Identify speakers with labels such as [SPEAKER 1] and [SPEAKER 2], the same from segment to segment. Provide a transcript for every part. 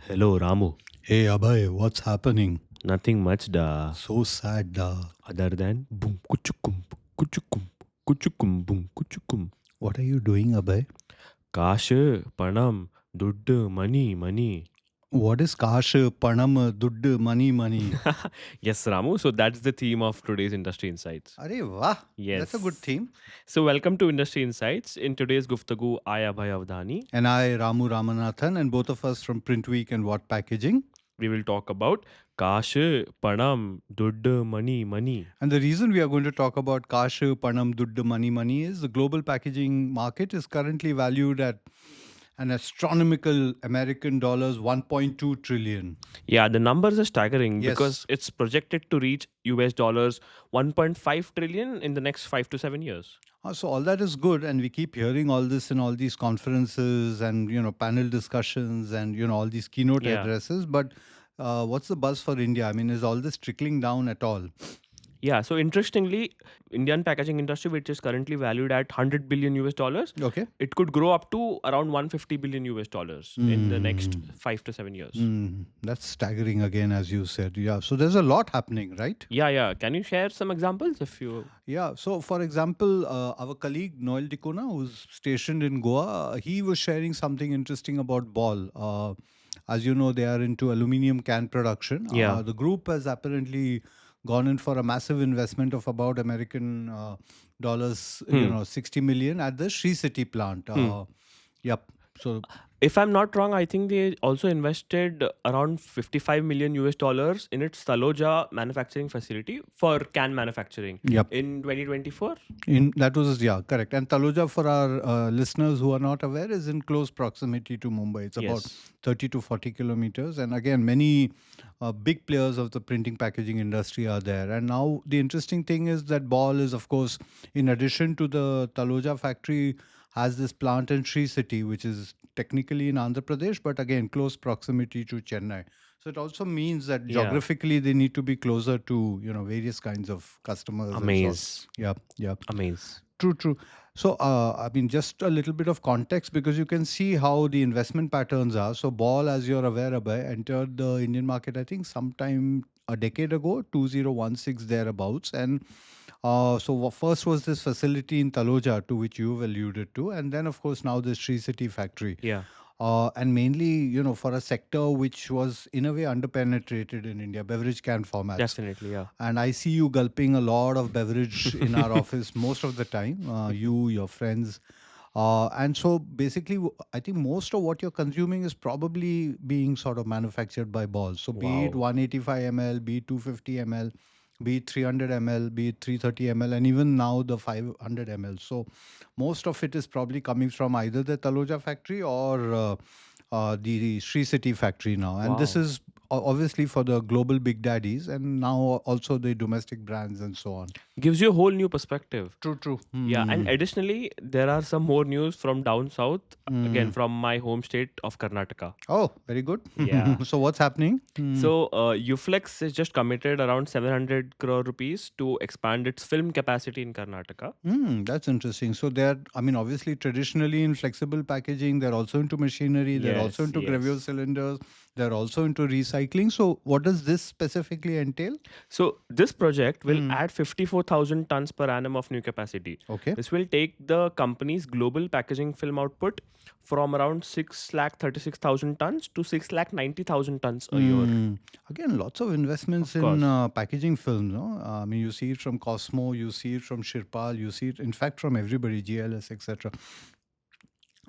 [SPEAKER 1] Hello, Ramu.
[SPEAKER 2] Hey Abhay, what's happening?
[SPEAKER 1] Nothing much, da.
[SPEAKER 2] So sad, da.
[SPEAKER 1] Other than boom, kuchukum, kuchukum, kuchukum, boom, kuchukum.
[SPEAKER 2] What are you doing, Abhay?
[SPEAKER 1] Kash, Panam, Dudd, money.
[SPEAKER 2] What is Kash, Panam, Dudd, money?
[SPEAKER 1] Yes, Ramu. So that's the theme of today's Industry Insights.
[SPEAKER 2] Arey wah, that's a good
[SPEAKER 1] Yes.
[SPEAKER 2] theme.
[SPEAKER 1] So welcome to Industry Insights. In today's Guftagu, I Abhay Avdhani.
[SPEAKER 2] And I, Ramu Ramanathan, and both of us from Print Week and What Packaging.
[SPEAKER 1] We will talk about Kash, Panam, Dudd, money.
[SPEAKER 2] And the reason we are going to talk about Kash, Panam, Dudd, money is the global packaging market is currently valued at an astronomical American dollars 1.2 trillion.
[SPEAKER 1] Yeah, the numbers are staggering
[SPEAKER 2] Yes.
[SPEAKER 1] because it's projected to reach US dollars 1.5 trillion in the next 5 to 7 years.
[SPEAKER 2] So all that is good, and we keep hearing all this in all these conferences and panel discussions and all these keynote
[SPEAKER 1] Yeah.
[SPEAKER 2] addresses. But what's the buzz for India? I mean, is all this trickling down at all?
[SPEAKER 1] Yeah, so interestingly, Indian packaging industry, which is currently valued at 100 billion US dollars,
[SPEAKER 2] Okay.
[SPEAKER 1] it could grow up to around 150 billion US dollars in the next
[SPEAKER 2] Mm.
[SPEAKER 1] 5 to 7 years.
[SPEAKER 2] That's staggering again, as you said. Yeah. So there's a lot happening, right?
[SPEAKER 1] Yeah. Can you share some examples if you?
[SPEAKER 2] Yeah. So, for example, our colleague Noel Dicona, who's stationed in Goa, he was sharing something interesting about Ball. As you know, they are into aluminum can production.
[SPEAKER 1] Yeah.
[SPEAKER 2] The group has apparently gone in for a massive investment of about American dollars,
[SPEAKER 1] Hmm.
[SPEAKER 2] 60 million at the Sri City plant. Yep. So,
[SPEAKER 1] If I'm not wrong, I think they also invested around 55 million US dollars in its Taloja manufacturing facility for can manufacturing
[SPEAKER 2] yep.
[SPEAKER 1] in 2024.
[SPEAKER 2] That was, yeah, correct. And Taloja, for our listeners who are not aware, is in close proximity to Mumbai. It's about
[SPEAKER 1] Yes.
[SPEAKER 2] 30 to 40 kilometers. And again, many big players of the printing packaging industry are there. And now the interesting thing is that Ball is, of course, in addition to the Taloja factory, has this plant in Sri City, which is technically in Andhra Pradesh, but again, close proximity to Chennai. So it also means that
[SPEAKER 1] Yeah.
[SPEAKER 2] geographically they need to be closer to various kinds of customers and so on.
[SPEAKER 1] Amaze.
[SPEAKER 2] Yeah.
[SPEAKER 1] Amaze.
[SPEAKER 2] True. So, I mean, just a little bit of context because you can see how the investment patterns are. So, Ball, as you're aware, Abhay, entered the Indian market, I think, sometime a decade ago, 2016 thereabouts. And first was this facility in Taloja, to which you've alluded to. And then, of course, now the Sri City factory.
[SPEAKER 1] Yeah.
[SPEAKER 2] And mainly, for a sector which was in a way underpenetrated in India, beverage can formats.
[SPEAKER 1] Definitely. Yeah.
[SPEAKER 2] And I see you gulping a lot of beverage in our office most of the time, you, your friends. And so basically, I think most of what you're consuming is probably being sort of manufactured by Ball. So be it
[SPEAKER 1] Wow.
[SPEAKER 2] 185 ml, be it 250 ml, be it 300 ml, be it 330 ml, and even now the 500 ml. So most of it is probably coming from either the Taloja factory or the Sri City factory now. And this
[SPEAKER 1] Wow.
[SPEAKER 2] is obviously for the global big daddies and now also the domestic brands and so on.
[SPEAKER 1] Gives you a whole new perspective.
[SPEAKER 2] True.
[SPEAKER 1] Yeah, and additionally, there are some more news from down south, again from my home state of Karnataka.
[SPEAKER 2] Oh, very good.
[SPEAKER 1] Yeah.
[SPEAKER 2] So what's happening?
[SPEAKER 1] So, Uflex has just committed around 700 crore rupees to expand its film capacity in Karnataka.
[SPEAKER 2] That's interesting. So they're, I mean, obviously traditionally in flexible packaging, they're also into machinery, they're also into gravure cylinders, they're also into recycling. So what does this specifically entail?
[SPEAKER 1] So, this project will add 54,000 tons per annum of new capacity.
[SPEAKER 2] Okay.
[SPEAKER 1] This will take the company's global packaging film output from around 6,36,000 tons to 6,90,000 tons a year.
[SPEAKER 2] Again, lots of investments
[SPEAKER 1] Of
[SPEAKER 2] in
[SPEAKER 1] course.
[SPEAKER 2] packaging films. No? I mean, you see it from Cosmo, you see it from Shirpal, you see it, in fact, from everybody, GLS, etc.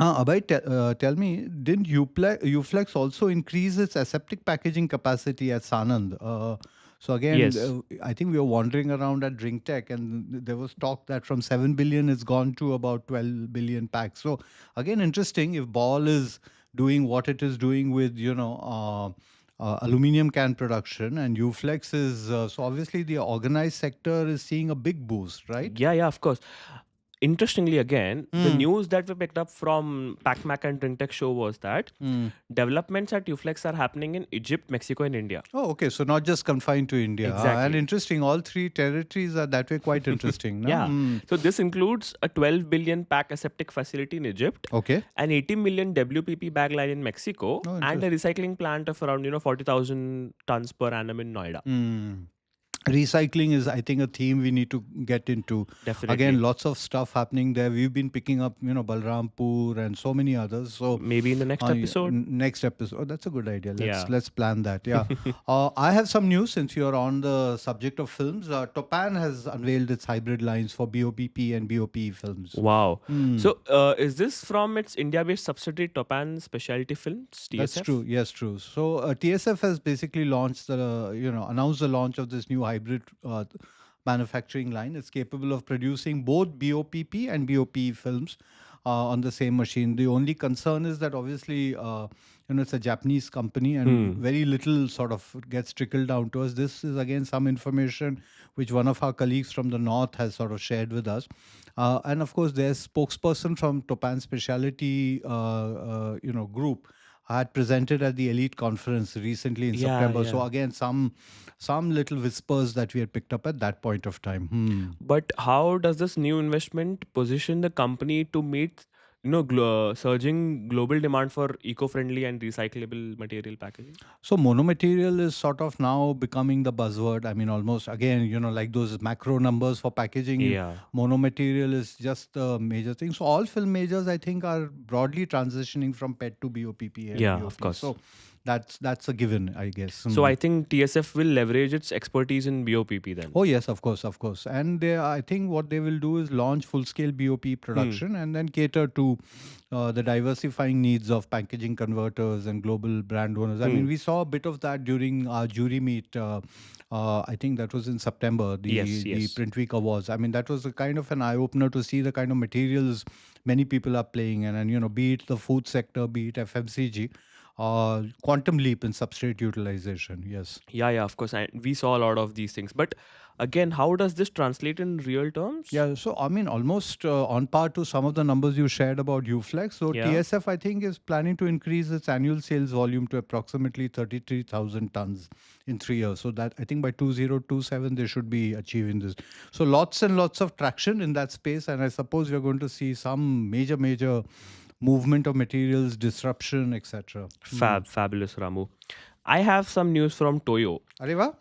[SPEAKER 2] Abhay, tell me, didn't Uflex also increase its aseptic packaging capacity at Sanand? So again,
[SPEAKER 1] Yes.
[SPEAKER 2] I think we were wandering around at Drink Tech, and there was talk that from 7 billion it's gone to about 12 billion packs. So again, interesting. If Ball is doing what it is doing with aluminum can production, and Uflex is so obviously the organized sector is seeing a big boost, right?
[SPEAKER 1] Yeah, of course. interestingly, again, the
[SPEAKER 2] Mm.
[SPEAKER 1] news that we picked up from PacMac and DrinkTech show was that
[SPEAKER 2] Mm.
[SPEAKER 1] developments at Uflex are happening in Egypt, Mexico, and India.
[SPEAKER 2] Oh, okay. So not just confined to India. And
[SPEAKER 1] Exactly.
[SPEAKER 2] interesting. All three territories are that way quite interesting. No?
[SPEAKER 1] Yeah.
[SPEAKER 2] Mm.
[SPEAKER 1] So this includes a 12 billion pack aseptic facility in Egypt,
[SPEAKER 2] Okay.
[SPEAKER 1] an 80 million WPP bag line in Mexico,
[SPEAKER 2] Oh,
[SPEAKER 1] and a
[SPEAKER 2] interesting.
[SPEAKER 1] recycling plant of around 40,000 tons per annum in Noida.
[SPEAKER 2] Mm. Recycling is, I think, a theme we need to get into.
[SPEAKER 1] Definitely.
[SPEAKER 2] Again, lots of stuff happening there. We've been picking up, Balrampur and so many others. So
[SPEAKER 1] Maybe in the next episode.
[SPEAKER 2] next episode, oh, that's a good idea. Let's
[SPEAKER 1] Yeah.
[SPEAKER 2] let's plan that. Yeah, I have some news since you're on the subject of films. Topan has unveiled its hybrid lines for BOPP and BOP films.
[SPEAKER 1] Wow.
[SPEAKER 2] Hmm.
[SPEAKER 1] So is this from its India-based subsidiary Topan Specialty Films,
[SPEAKER 2] That's
[SPEAKER 1] TSF?
[SPEAKER 2] true. Yes, true. So TSF has basically launched announced the launch of this new hybrid manufacturing line. It's capable of producing both BOPP and BOP films on the same machine. The only concern is that obviously, it's a Japanese company and very little sort of gets trickled down to us. This is again some information which one of our colleagues from the north has sort of shared with us. And of course, their spokesperson from Topan Specialty, group had presented at the Elite Conference recently in
[SPEAKER 1] Yeah,
[SPEAKER 2] September. So
[SPEAKER 1] yeah.
[SPEAKER 2] again, some little whispers that we had picked up at that point of time.
[SPEAKER 1] But how does this new investment position the company to meet, surging global demand for eco-friendly and recyclable material packaging?
[SPEAKER 2] So monomaterial is sort of now becoming the buzzword. I mean, almost again, like those macro numbers for packaging.
[SPEAKER 1] Yeah.
[SPEAKER 2] Monomaterial is just the major thing. So all film majors, I think, are broadly transitioning from PET to BOPP and
[SPEAKER 1] Yeah, of
[SPEAKER 2] BOP.
[SPEAKER 1] course.
[SPEAKER 2] So that's a given, I guess.
[SPEAKER 1] So I think TSF will leverage its expertise in BOPP then.
[SPEAKER 2] Oh yes, of course, of course. And I think what they will do is launch full-scale BOP production and then cater to the diversifying needs of packaging converters and global brand owners. I mean, we saw a bit of that during our jury meet. I think that was in September,
[SPEAKER 1] Yes,
[SPEAKER 2] the
[SPEAKER 1] yes.
[SPEAKER 2] Print Week Awards. I mean, that was a kind of an eye opener to see the kind of materials many people are playing, and be it the food sector, be it FMCG. Quantum leap in substrate utilization. Yes.
[SPEAKER 1] Yeah, of course. And we saw a lot of these things. But again, how does this translate in real terms?
[SPEAKER 2] Yeah, so I mean, almost on par to some of the numbers you shared about Uflex. So
[SPEAKER 1] Yeah.
[SPEAKER 2] TSF, I think, is planning to increase its annual sales volume to approximately 33,000 tons in 3 years. So that I think by 2027 they should be achieving this. So lots and lots of traction in that space, and I suppose you're going to see some major movement of materials, disruption, etc.
[SPEAKER 1] Fabulous, Ramu. I have some news from Toyo.
[SPEAKER 2] Arriva?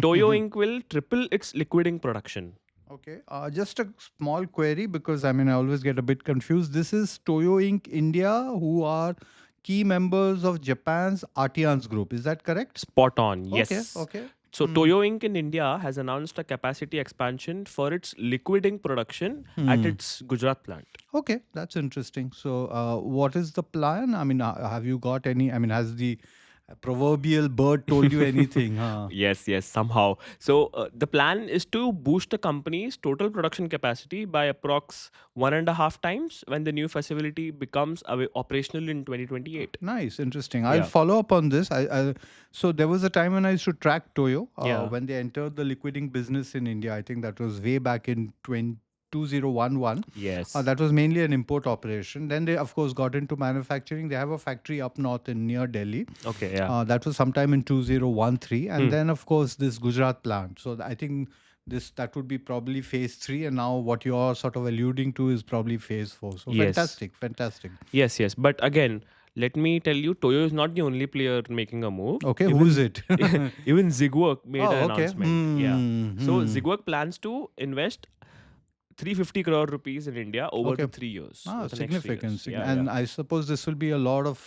[SPEAKER 1] Toyo Inc. will triple its liquid ink production.
[SPEAKER 2] Okay, just a small query because I mean I always get a bit confused. This is Toyo Inc. India, who are key members of Japan's Artians Group. Is that correct?
[SPEAKER 1] Spot on, yes.
[SPEAKER 2] Okay.
[SPEAKER 1] So Toyo Inc. in India has announced a capacity expansion for its liquid ink production at its Gujarat plant.
[SPEAKER 2] Okay, that's interesting. So, what is the plan? I mean, have you got any? I mean, has the proverbial bird told you anything? Huh?
[SPEAKER 1] Yes, somehow. So the plan is to boost the company's total production capacity by approx 1.5 times when the new facility becomes operational in 2028.
[SPEAKER 2] Nice, interesting. I'll
[SPEAKER 1] Yeah.
[SPEAKER 2] follow up on this. So there was a time when I used to track Toyo
[SPEAKER 1] Yeah.
[SPEAKER 2] when they entered the liquiding business in India. I think that was way back in 2011.
[SPEAKER 1] Yes.
[SPEAKER 2] That was mainly an import operation. Then they, of course, got into manufacturing. They have a factory up north in near Delhi.
[SPEAKER 1] Okay, yeah.
[SPEAKER 2] That was sometime in 2013. And then, of course, this Gujarat plant. So I think that would be probably phase 3. And now what you're sort of alluding to is probably phase 4. So
[SPEAKER 1] Yes.
[SPEAKER 2] fantastic.
[SPEAKER 1] Yes. But again, let me tell you, Toyo is not the only player making a move.
[SPEAKER 2] Okay, who is it?
[SPEAKER 1] Even Zigwork made
[SPEAKER 2] Oh,
[SPEAKER 1] an
[SPEAKER 2] okay.
[SPEAKER 1] announcement. Yeah. So
[SPEAKER 2] Hmm.
[SPEAKER 1] Zigwork plans to invest 350 crore rupees in India over
[SPEAKER 2] Okay.
[SPEAKER 1] the 3 years.
[SPEAKER 2] Ah,
[SPEAKER 1] over the next 3
[SPEAKER 2] significant.
[SPEAKER 1] years. Yeah,
[SPEAKER 2] And
[SPEAKER 1] yeah.
[SPEAKER 2] I suppose this will be a lot of,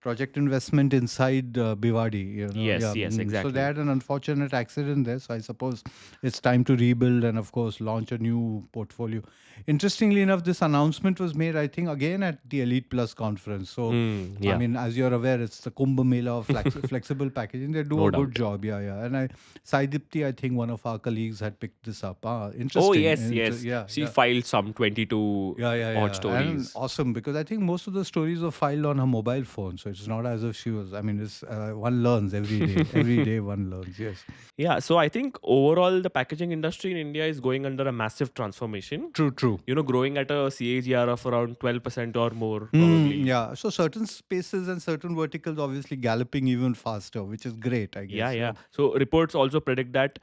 [SPEAKER 2] project investment inside Bhiwadi.
[SPEAKER 1] Yes,
[SPEAKER 2] Yeah.
[SPEAKER 1] yes,
[SPEAKER 2] So
[SPEAKER 1] exactly.
[SPEAKER 2] they had an unfortunate accident there. So I suppose it's time to rebuild and, of course, launch a new portfolio. Interestingly enough, this announcement was made, I think, again at the Elite Plus conference. So,
[SPEAKER 1] Yeah.
[SPEAKER 2] I mean, as you're aware, it's the Kumbh Mela of flexible packaging. They do
[SPEAKER 1] No
[SPEAKER 2] a good
[SPEAKER 1] doubt.
[SPEAKER 2] job. Yeah. And Sai Dipti, I think one of our colleagues had picked this up. Interesting.
[SPEAKER 1] Oh, yes.
[SPEAKER 2] Yeah.
[SPEAKER 1] She
[SPEAKER 2] yeah.
[SPEAKER 1] filed some 22
[SPEAKER 2] Yeah.
[SPEAKER 1] odd
[SPEAKER 2] And
[SPEAKER 1] stories.
[SPEAKER 2] awesome because I think most of the stories were filed on her mobile phone. So it's not as if she was. I mean, it's one learns every day. Every day one learns. Yes,
[SPEAKER 1] Yeah, so I think overall the packaging industry in India is going under a massive transformation.
[SPEAKER 2] true, true.
[SPEAKER 1] Growing at a CAGR of around 12% or more,
[SPEAKER 2] Mm,
[SPEAKER 1] probably.
[SPEAKER 2] yeah. So certain spaces and certain verticals obviously galloping even faster, which is great, I
[SPEAKER 1] Yeah,
[SPEAKER 2] guess.
[SPEAKER 1] yeah.
[SPEAKER 2] Yeah.
[SPEAKER 1] So reports also predict that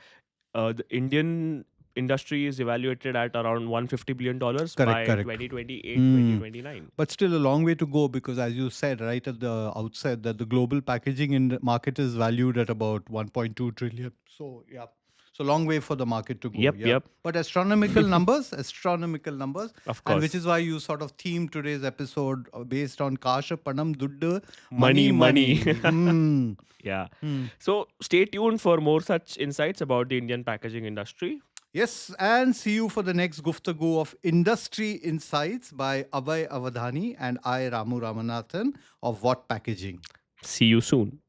[SPEAKER 1] the Indian industry is evaluated at around $150 billion
[SPEAKER 2] Correct,
[SPEAKER 1] by
[SPEAKER 2] correct.
[SPEAKER 1] 2028,
[SPEAKER 2] Mm.
[SPEAKER 1] 2029.
[SPEAKER 2] But still a long way to go because, as you said right at the outset, that the global packaging in market is valued at about 1.2 trillion. So yeah, so long way for the market to go.
[SPEAKER 1] Yep,
[SPEAKER 2] Yeah,
[SPEAKER 1] yep.
[SPEAKER 2] but astronomical numbers,
[SPEAKER 1] Of
[SPEAKER 2] and which
[SPEAKER 1] course.
[SPEAKER 2] is why you sort of themed today's episode based on Kasha Panam Duddu, money,
[SPEAKER 1] Money, money.
[SPEAKER 2] money. Hmm.
[SPEAKER 1] Yeah.
[SPEAKER 2] Hmm.
[SPEAKER 1] So stay tuned for more such insights about the Indian packaging industry.
[SPEAKER 2] Yes, and see you for the next Guftagu of Industry Insights by Abhay Avadhani and I, Ramu Ramanathan of What Packaging.
[SPEAKER 1] See you soon.